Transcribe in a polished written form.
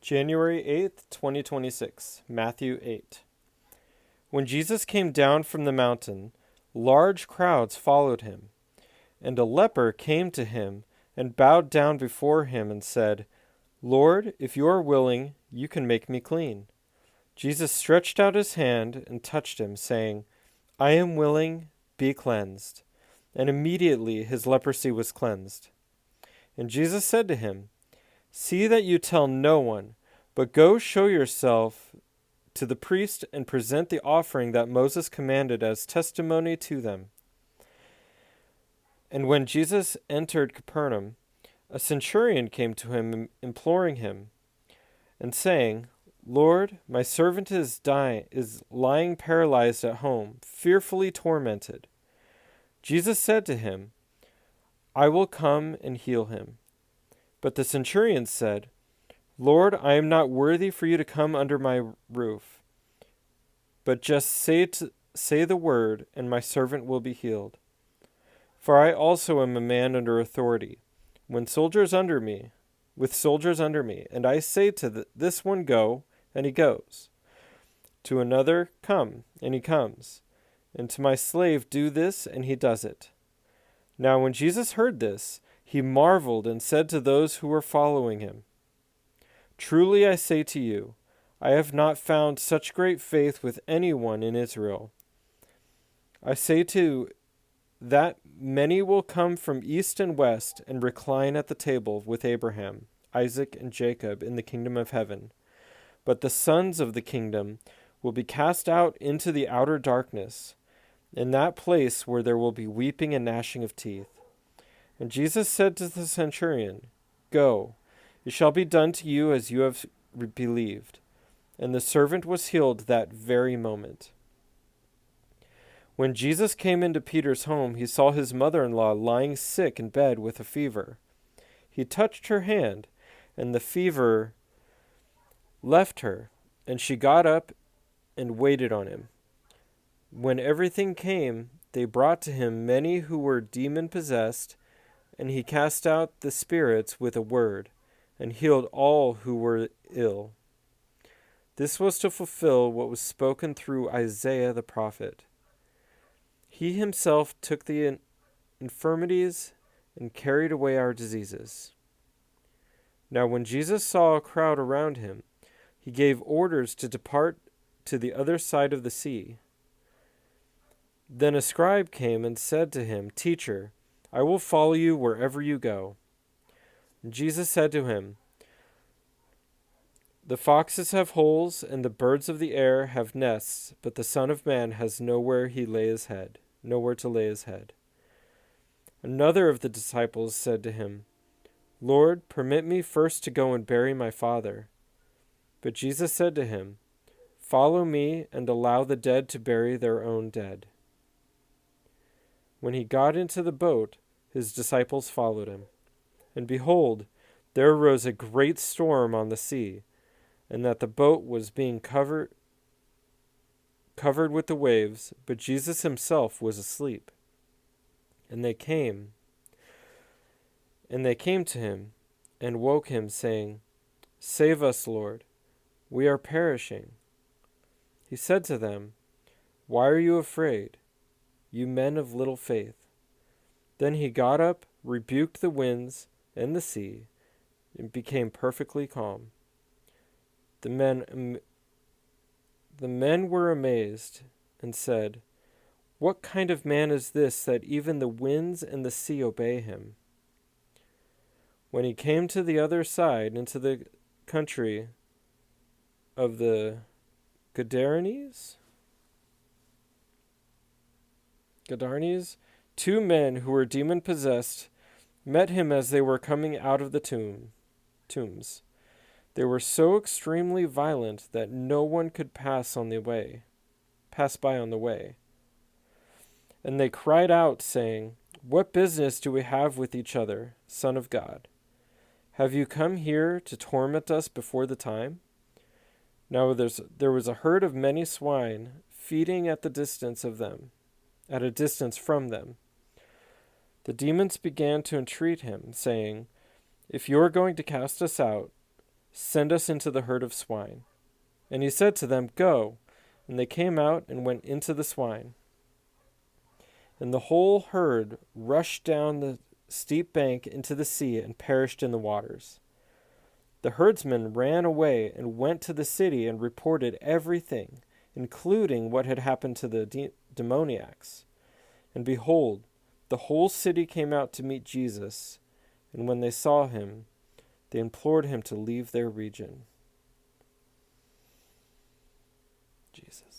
January 8th, 2026, Matthew 8. When Jesus came down from the mountain, large crowds followed him, and a leper came to him and bowed down before him and said, "Lord, if you are willing, you can make me clean." Jesus stretched out his hand and touched him, saying, "I am willing, be cleansed." And immediately his leprosy was cleansed. And Jesus said to him, "See that you tell no one, but go show yourself to the priest and present the offering that Moses commanded as testimony to them." And when Jesus entered Capernaum, a centurion came to him, imploring him, and saying, "Lord, my servant is lying paralyzed at home, fearfully tormented." Jesus said to him, "I will come and heal him." But the centurion said, "Lord, I am not worthy for you to come under my roof, but just say the word, and my servant will be healed. For I also am a man under authority, with soldiers under me, and I say to this one, 'Go,' and he goes. To another, 'Come,' and he comes. And to my slave, 'Do this,' and he does it." Now when Jesus heard this, he marveled and said to those who were following him, "Truly I say to you, I have not found such great faith with anyone in Israel. I say to you that many will come from east and west and recline at the table with Abraham, Isaac, and Jacob in the kingdom of heaven. But the sons of the kingdom will be cast out into the outer darkness, in that place where there will be weeping and gnashing of teeth." And Jesus said to the centurion, "Go, it shall be done to you as you have believed." And the servant was healed that very moment. When Jesus came into Peter's home, he saw his mother-in-law lying sick in bed with a fever. He touched her hand, and the fever left her, and she got up and waited on him. When everything came, they brought to him many who were demon-possessed, and he cast out the spirits with a word, and healed all who were ill. This was to fulfill what was spoken through Isaiah the prophet. He himself took the infirmities and carried away our diseases. Now when Jesus saw a crowd around him, he gave orders to depart to the other side of the sea. Then a scribe came and said to him, "Teacher, I will follow you wherever you go." And Jesus said to him, "The foxes have holes, and the birds of the air have nests, but the Son of Man has nowhere to lay his head." Another of the disciples said to him, "Lord, permit me first to go and bury my father." But Jesus said to him, "Follow me and allow the dead to bury their own dead." When he got into the boat, his disciples followed him. And behold, there arose a great storm on the sea, and that the boat was being covered with the waves, but Jesus himself was asleep. And they came to him and woke him, saying, "Save us, Lord, we are perishing." He said to them, "Why are you afraid, you men of little faith?" Then he got up, rebuked the winds and the sea, and became perfectly calm. The men were amazed and said, "What kind of man is this that even the winds and the sea obey him?" When he came to the other side, into the country of the Gadarenes, two men who were demon-possessed met him as they were coming out of the tombs. They were so extremely violent that no one could pass by on the way. And they cried out, saying, "What business do we have with each other, Son of God? Have you come here to torment us before the time?" Now there was a herd of many swine feeding at a distance from them. The demons began to entreat him, saying, "If you are going to cast us out, "Send us into the herd of swine." And he said to them, "Go." And they came out and went into the swine. And the whole herd rushed down the steep bank into the sea and perished in the waters. The herdsmen ran away and went to the city and reported everything, including what had happened to the demoniacs. And behold, the whole city came out to meet Jesus, and when they saw him, they implored him to leave their region. Jesus.